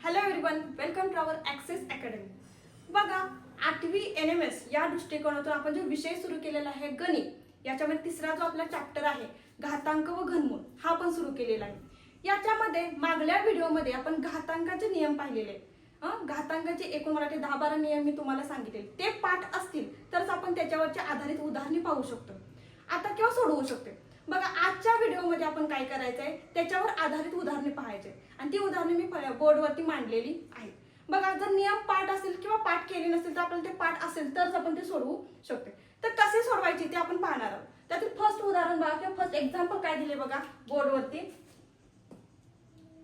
Hello everyone, welcome to our access academy. बघा, 8वी NMS या दृष्टिकोनातून आपण जो विषय सुरू केलेला आहे गणित, याच्यामध्ये तिसरा जो आपला चॅप्टर आहे घातांक व घनमूळ हा पण सुरू केलेला आहे. याच्यामध्ये मागल्या व्हिडिओमध्ये आपण घातांकाचे नियम पाहिलेले आहेत. घातांकाचे एकूण मराठी 10-12 नियम मी तुम्हाला सांगितले. ते पाठ असतील तरच आपण त्याच्यावरच्या आधारित उदाहरणे पाहू शकतो आता किंवा सोडवू शकतो. बघा, आजच्या व्हिडिओमध्ये आपण काय करायचं आहे, त्याच्यावर आधारित उदाहरणे पाहायचे आणि ती उदाहरणे मी बोर्डवरती मांडलेली आहेत. बघा, जर नियम पाठ असेल किंवा पाठ केले नसेल तर आपल्याला ते पाठ असेल तरच आपण ते सोडवू शकतो. तर कसे सोडवायचे ते आपण पाहणार आहोत. त्यातील फर्स्ट उदाहरण बघा किंवा फर्स्ट एक्झाम्पल काय दिले बघा बोर्डवरती.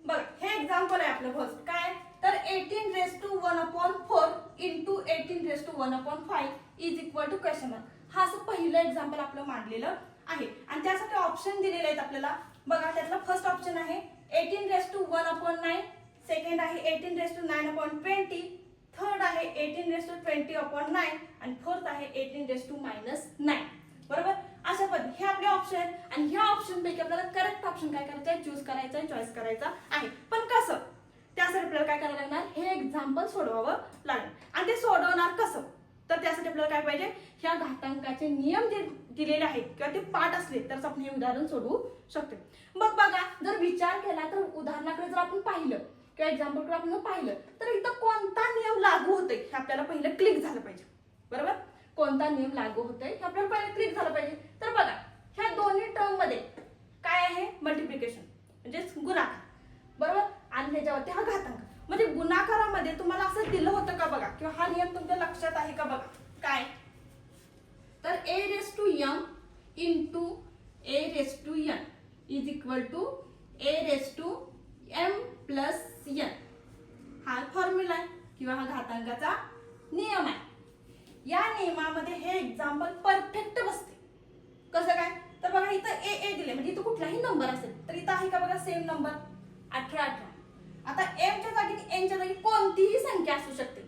बघा, हे एक्झाम्पल आहे आपलं फर्स्ट. काय तर 18⁻1/4 into 18⁻1/5 is equal to question mark. हा असं पहिलं एक्झाम्पल आपलं मांडलेलं आहे आणि त्यासाठी ऑप्शन दिलेले आहेत आपल्याला. बघा, त्यातला फर्स्ट ऑप्शन आहे 18⁻1/9, सेकंड आहे 18⁻9/20, थर्ड आहे 18⁻20/9 आणि फोर्थ आहे 18⁻⁻9. बरोबर, अशा पद्धती हे आपले ऑप्शन आहेत आणि ह्या ऑप्शन पैकी आपल्याला करेक्ट ऑप्शन काय करायचं आहे, चूज करायचं आहे, चॉईस करायचा आहे. पण कसं, त्यासाठी आपल्याला काय करायला लागणार, हे एक्झाम्पल सोडवावं लागणार. आणि ते सोडवणार कसं, तर त्यासाठी आपल्याला काय पाहिजे, ह्या घातांकाचे नियम जे दिलेले आहेत किंवा ते पाठ असले तरच आपण हे उदाहरण सोडवू शकतो. मग बघा, जर विचार केला तर उदाहरणाकडे जर आपण पाहिलं किंवा एक्झाम्पलकडे आपण पाहिलं तर इथं कोणता नियम लागू होतोय हे आपल्याला पहिलं क्लिक झालं पाहिजे. बरोबर, कोणता नियम लागू होतोय हे आपल्याला पहिलं क्लिक झालं पाहिजे. तर बघा, ह्या दोन्ही टर्म मध्ये काय आहे, मल्टिप्लिकेशन म्हणजे गुणाकार. बरोबर, आणि त्याच्यावरती हा घातांक म्हणजे गुणाकारामध्ये तुम्हाला असं दिलं होतं का बघा, किंवा हा नियम तुमच्या लक्षात आहे का बघा. काय तर a⁻m into a⁻n is equal to a⁻m plus n. हा फॉर्म्युला आहे किंवा हा घातांकाचा नियम आहे. या नियमामध्ये हे एक्झाम्पल परफेक्ट बसते. कसं काय तर बघा, इथं a दिले म्हणजे इथं कुठलाही नंबर असेल तर इथं आहे का बघा सेम नंबर 18. आता m च्या जागी n च्या जागी कोणतीही संख्या असू शकते.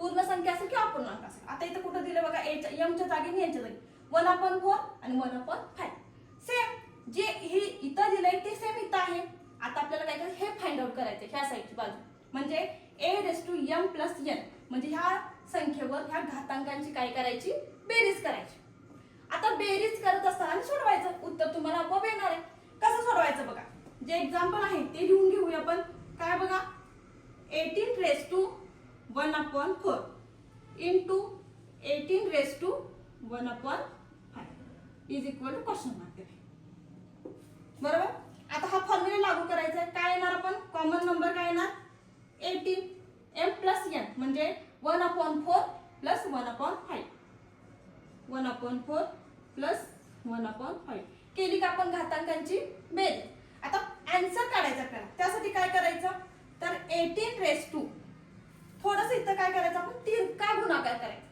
पूर्ण संख्या असेल किंवा अपूर्णांक असेल. आता इथं कुठं दिलं बघा, m च्या जागी आणि n च्या जागी 1/4 आणि 1/5. सेम जे हे इथं दिलंय ते सेम इथं आहे. आता आपल्याला काय करायचं, हे फाइंड आउट करायचं ह्या साईडची बाजू म्हणजे a⁻m प्लस n म्हणजे ह्या संख्येवर ह्या घातांकांची काय करायची, बेरीज करायची. आता बेरीज करत असताना सोडवायचं, उत्तर तुम्हाला आपोआप येणार आहे. कसं सोडवायचं बघा, जे एक्झाम्पल आहे ते लिहून घेऊया आपण. काय बघा, 18⁻1/4 into 18⁻1/5 is equal to question mark. बरोबर, आता हा फॉर्म्युला लागू करायचा आहे. काय येणार, आपण कॉमन नंबर काय येणार 18, m प्लस n म्हणजे 1/4 प्लस 1/5, 1/4 प्लस 1/5 केली का आपण घातांकांची बेरीज. आता आन्सर काढायचा आपल्याला. त्यासाठी काय करायचं तर 18⁻, थोडस इथं काय करायचं, आपण तिरका गुणाकार करायचा.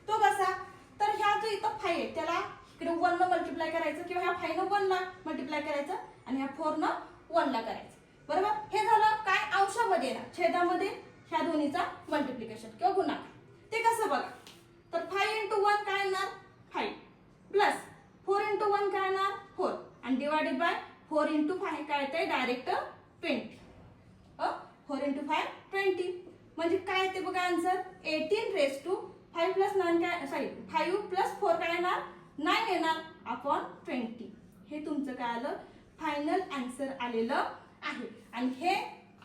तो कसा तर ह्या जो इथं 5 आहे त्याला इकडे 1 न मल्टिप्लाय करायचं किंवा ह्या 5 न 1 ला मल्टिप्लाय करायचं आणि ह्या 4 न 1 ला करायचं. बरोबर, हे झालं काय अंशामध्ये येणार, छेदामध्ये ह्या दोन्हीचा मल्टिप्लिकेशन किंवा गुणाकार. ते कसं बघा, तर 5 × 1 काय येणार 5 प्लस 4 × 1 काय येणार 4 आणि डिवाइडेड बाय 4 × 5 काय येते डायरेक्ट 20. 4 × 5 20 म्हणजे काय येते बघा आन्सर 18⁻5 प्लस 9 काय, सॉरी 5 प्लस 4 काय येणार 9 येणार अपॉन 20. हे तुमचं काय आलं, फायनल आन्सर आलेलं आहे. आणि हे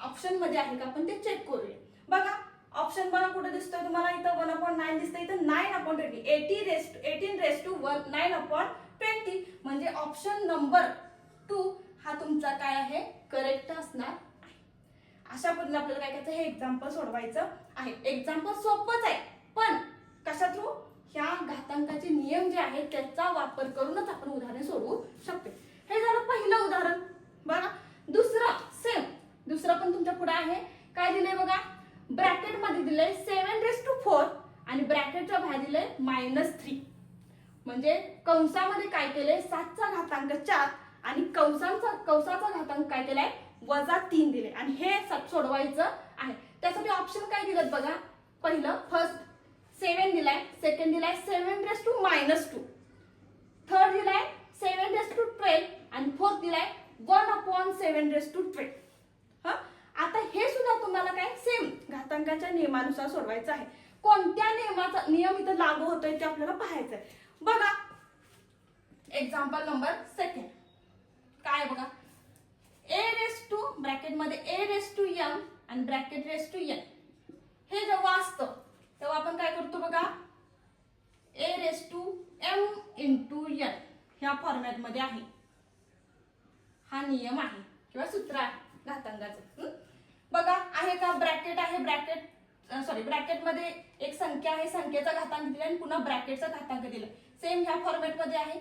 ऑप्शन मध्ये आहे का आपण ते चेक करूया. बघा, ऑप्शन बघा कुठे दिसतोय तुम्हाला, इथं 1/9 दिसतंय, इथं 9/20 18⁻20 म्हणजे ऑप्शन नंबर 2 हा तुमचा काय आहे, करेक्ट असणार आहे. अशा पद्धतीने आपल्याला काय करायचं, हे एक्झाम्पल सोडवायचं आहे. एक्झाम्पल सोपंच आहे पण कशा थ्रू, ह्या घातांकाचे नियम जे आहेत त्याचा वापर करूनच आपण उदाहरण सोडवू शकतो. हे झालं पहिलं उदाहरण. बघा, दुसरं सेम, दुसरं पण तुमच्या पुढे आहे. काय दिलंय बघा, ब्रॅकेट मध्ये दिलंय 7⁻4 आणि ब्रॅकेटच्या बाहेर दिलंय -3 म्हणजे कंसामध्ये काय केलंय 7चा घातांक 4 आणि कंसाचा घातांक काय केलाय -3 दिले आणि हे सोडवायचं आहे. त्यासाठी ऑप्शन काय दिलेत बघा, पहिलं फर्स्ट 7 दिलाय, सेकंड दिलाय 7⁻², थर्ड दिलाय 7⁻12 आणि फोर्थ दिलाय 1/7⁻12. आता हे सुद्धा तुम्हाला घातांकाच्या नियमानुसार सोडवायचं आहे. कोणत्या नियमाचा नियम इथं लागू होतोय ते आपल्याला पाहायचं आहे. बघा एक्झाम्पल नंबर 2 काय बघा, a रेस टू ब्रॅकेटमध्ये a रेस टू m आणि ब्रॅकेट रेस टू n हे जेव्हा असतं तेव्हा आपण काय करतो बघा, a raise to m into n ह्या फॉर्मॅटमध्ये आहे. हा नियम आहे किंवा सूत्र आहे घातांकाचं. बघा आहे का, ब्रॅकेट आहे, ब्रॅकेटमध्ये एक संख्या आहे, संख्येचा घातांक दिला आणि पुन्हा ब्रॅकेटचा घातांक दिला. सेम ह्या फॉर्मॅटमध्ये आहे.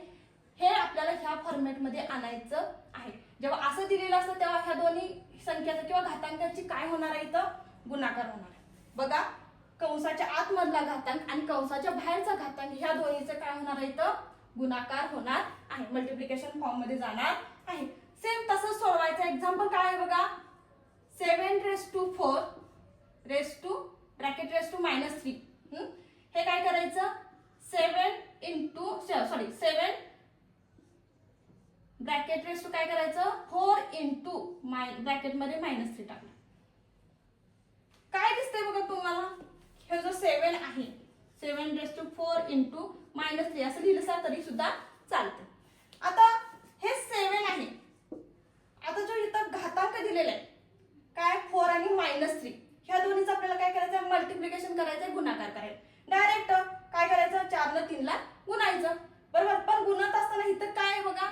हे आपल्याला ह्या फॉर्मॅटमध्ये आणायचं आहे. जेव्हा असं दिलेलं असतं तेव्हा ह्या दोन्ही संख्याचा किंवा घातांकाची काय होणार आहे, इथं गुणाकार होणार आहे. बघा कंसाच्या आतमधला घातांक आणि कंसाच्या बाहेरचा घातांक ह्या दोन्हीचं काय होणार आहे, इथं गुणाकार होणार आहे, मल्टिप्लिकेशन फॉर्म मध्ये जाणार आहे. सेम तसंच सोडवायचं. एक्झाम्पल काय आहे बघा, 7 raise to 4 raise to bracket raise to -3. हे काय करायचं, 7 ब्रॅकेट रेस टू काय करायचं, 4 इंटू ब्रॅकेटमध्ये -3 टाकलं. काय दिसतंय बघा तुम्हाला, हे जो 7 आहे 7 रेस टू 4 इंटू -3 असं लिहिलं तरी सुद्धा चालतं. आता हे 7 आहे. आता जो इथं घातांक दिलेला आहे काय 4 आणि -3 ह्या दोन्हीचं आपल्याला काय करायचं, मल्टिप्लिकेशन करायचं, गुणाकार करायचं. डायरेक्ट काय करायचं, 4 ने 3 ला गुणायचं, बरोबर. पण गुणत असताना इथं काय आहे बघा,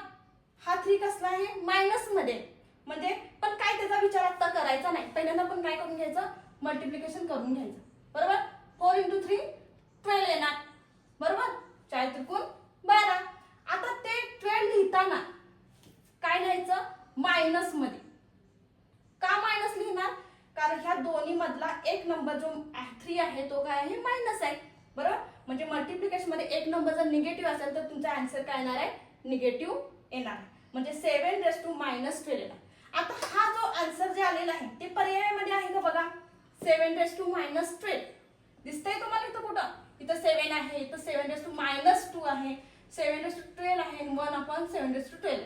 हा 3 कसला आहे, मायनस मध्ये, म्हणजे पण काय त्याचा विचार आता करायचा नाही. पहिल्यांदा पण काय करून घ्यायचं, मल्टिप्लिकेशन करून घ्यायचं, बरोबर. 4 इंटू 3 12 येणार, बरोबर. 4 त्रिकोण 12. आता ते 12 लिहिताना काय लिहायचं, मायनस मध्ये. का मायनस लिहिणार, कारण ह्या दोन्ही मधला एक नंबर जो 3 आहे तो काय आहे, मायनस आहे, बरोबर. म्हणजे मल्टिप्लिकेशन मध्ये एक नंबर जर निगेटिव्ह असेल तर तुमचा आन्सर काय येणार आहे, निगेटिव्ह येणार, म्हणजे 7 रेस टू -12 येणार. आता हा जो आन्सर जे आलेला आहे ते पर्यायामध्ये आहे का बघा, 7 रेस टू -12 दिसतंय तुम्हाला इथं कुठं, इथं 7 आहे, इथं 7 रेस टू -2 आहे, 7 रेस टू 12 आहे, 1/7 रेस टू 12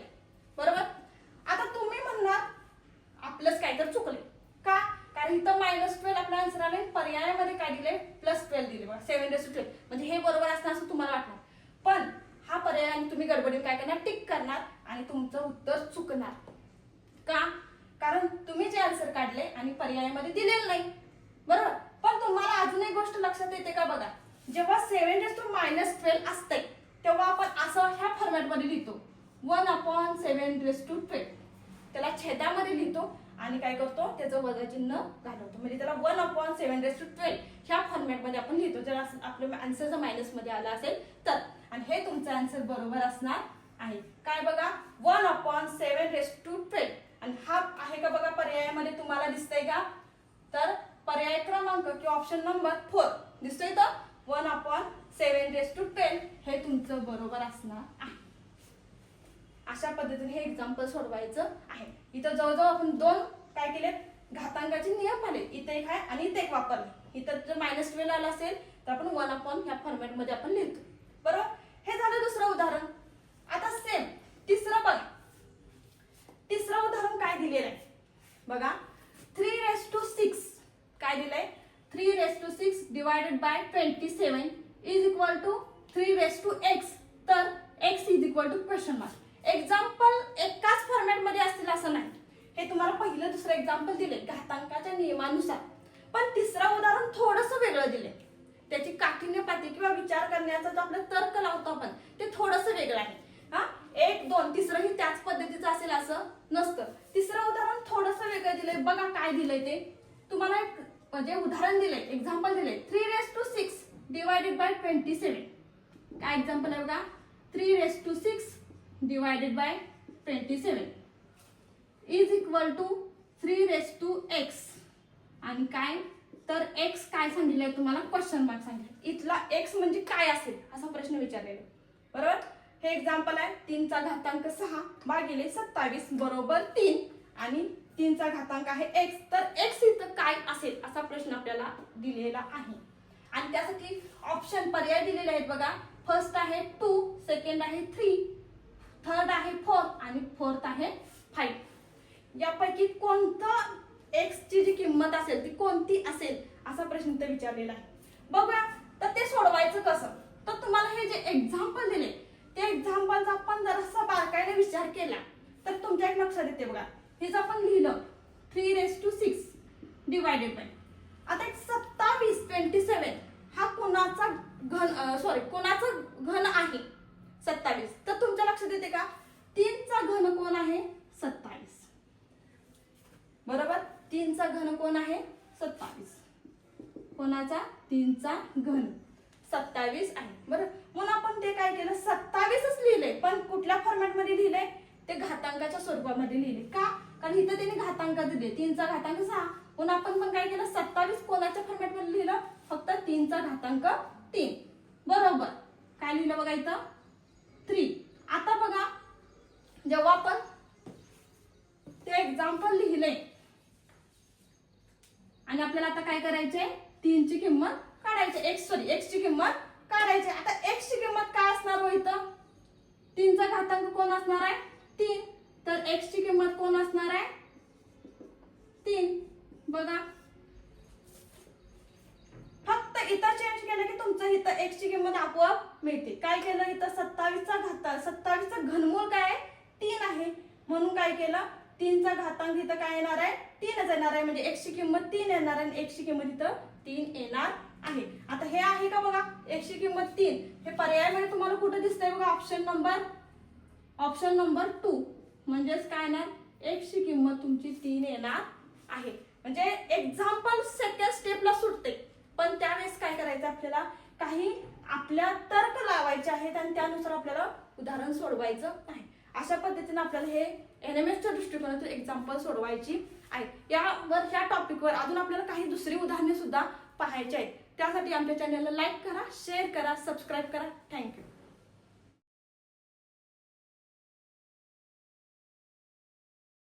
बरोबर. आता तुम्ही म्हणणार आपलंच काय तर चुकले का, कारण इथं -12 आपला आन्सर आले, पर्यायामध्ये काय दिले, +12 दिले बघा, 7 रेस टू 12, म्हणजे हे बरोबर असणार असं तुम्हाला वाटणार. पण हा पर्याय तुम्ही गडबडीने काय करणार, टिक करणार आणि तुमचं उत्तर चुकणार. का, कारण तुम्ही जे आन्सर काढले आणि पर्यायामध्ये दिलेलं नाही, बरोबर. पण तुम्हाला अजून एक गोष्ट लक्षात येते का बघा, जेव्हा 7 रेस टू -12 असते तेव्हा आपण असं ह्या फॉर्मॅटमध्ये लिहितो, 1/7 रेस टू 12. त्याला छेदामध्ये लिहितो आणि काय करतो, त्याचं वजा चिन्ह घालवतो, म्हणजे त्याला 1/7 रेस टू 12 ह्या फॉर्मॅटमध्ये आपण लिहितो. जर आपलं आन्सर जर मायनस मध्ये आला असेल तर, आणि हे तुमचं आन्सर बरोबर असणार आहे. काय बघा, 1/7 रेस टू 12. आणि हा आहे का बघा पर्यायामध्ये, तुम्हाला दिसतंय का, तर पर्याय क्रमांक किंवा ऑप्शन नंबर 4 दिसतोय तर 1/7 रेस टू 12 हे तुमचं बरोबर असणार आहे. अशा पद्धतीने हे एक्झाम्पल सोडवायचं आहे. इथं जवळजवळ आपण 2 काय केले, घातांकाचे नियम आले, इथे एक आहे आणि इथे एक वापरले. इथं जर -12 आला असेल तर आपण 1/ ह्या फॉर्मॅटमध्ये आपण लिहितो, बरोबर. हे झालं दुसरं उदाहरण. आता सेम तिसरं बघा, तिसरं उदाहरण काय दिलेलं आहे बघा, 3 रेस टू 6 काय दिलंय, 3 raise to 6 divided by 27 is equal to 3 raise to x. तर x is equal to question mark. Example एकाच फॉर्मॅटमध्ये असतील असं नाही, हे तुम्हाला पहिलं दुसरं एक्झाम्पल दिले घातांकाच्या नियमानुसार, पण तिसरं उदाहरण थोडंसं वेगळं दिले. त्याची काठिण्य पातळी किंवा विचार करण्याचा जो आपला तर्क लावतो आपण ते थोडंसं वेगळं आहे. हा 1 2 तिसरंही त्याच पद्धतीचं असेल असं नसतं. तिसरं उदाहरण थोडंसं वेगळं दिलंय. बघा काय दिलंय ते, तुम्हाला एक म्हणजे उदाहरण दिलंय, एक्झाम्पल दिलंय 3 रेस टू 6 डिवायडेड बाय 27. काय एक्झाम्पल आहे बघा, 3 raise to 6 divided by 27 is equal to 3 raise to x. आणि काय तर x काय सांगितलंय तुम्हाला, क्वेश्चन मार्क सांगितलं. इथला x म्हणजे काय असेल असा प्रश्न विचारलेला, बरोबर. हे एक्झाम्पल आहे 3 चा घातांक 6 भागिले 27 बरोबर 3 आणि 3 चा घातांक आहे x. तर x इथं काय असेल असा प्रश्न आपल्याला दिलेला आहे. आणि त्यासाठी ऑप्शन पर्याय दिलेले आहेत बघा, फर्स्ट आहे 2, सेकंड आहे 3, थर्ड आहे 4 आणि फोर्थ आहे 5. यापैकी कोणतं x ची जी किंमत असेल ती कोणती असेल असा प्रश्न इथं विचारलेला आहे. बघूया तर ते सोडवायचं कसं. तर तुम्हाला हे जे एक्झाम्पल दिले त्या एक्झाम्पलचा आपण जरासा बारकाईने विचार केला तर तुमच्या एक लक्षात येते बघा. हे जर आपण लिहिलं 3⁻6 डिवायडेड बाय, आता एक 27 हा कोणाचा घन आहे 27. तर तुमच्या लक्षात येते का 3 चा घन कोण आहे 27. बरोबर, 3 चा घन कोण आहे 27. कोणाचा 3 चा घन 27 आहे. बरं, म्हणून आपण ते काय केलं 27च लिहिले, पण कुठल्या फॉर्मॅट मध्ये लिहिले ते घातांकाच्या स्वरूपामध्ये लिहिले. का? कारण इथं त्यांनी घातांक दिले 3 चा घातांक 6, म्हणून आपण पण काय केलं 27 कोणाच्या फॉर्मॅट मध्ये लिहिलं फक्त 3 चा घातांक 3. बरोबर, काय लिहिलं बघा इथं 3. आता बघा जेव्हा आपण ते एक्झाम्पल लिहिले आणि आपल्याला आता काय करायचंय 3 ची किंमत काढायची, x ची किंमत काढायची. आता x ची किंमत काय असणार हो इथं 3 चा घातांक कोण असणार आहे 3, तर x ची किंमत कोण असणार आहे 3. बघा फक्त इथं चेंज केलं की तुमचं इथं x ची किंमत आपोआप मिळते. काय केलं इथं 27 चा घनमूळ काय आहे 3 आहे, म्हणून काय केलं 3 चा घातांक इथं काय येणार आहे 3च येणार आहे, म्हणजे x ची किंमत 3 येणार आहे आणि x ची किंमत इथं 3 येणार आहे. आता हे आहे का बघा x ची किंमत 3, हे पर्यायामध्ये तुम्हाला कुठे दिसतंय बघा ऑप्शन नंबर 2, म्हणजेच काय येणार x ची किंमत तुमची 3 येणार आहे. म्हणजे एक्झाम्पल सेकंड स्टेपला सुटते, पण त्यावेळेस काय करायचं आपल्याला काही आपल्या तर्क लावायचे आहेत आणि त्यानुसार आपल्याला उदाहरण सोडवायचं आहे. अशा पद्धतीने आपल्याला हे एनएमएसच्या दृष्टिकोनातून एक्झाम्पल सोडवायची आहे. ह्या टॉपिकवर अजून आपल्याला काही दुसरी उदाहरणे सुद्धा पाहायची आहेत. त्यासाठी आमच्या चॅनलला लाईक करा, शेअर करा, सबस्क्राईब करा. थँक्यू.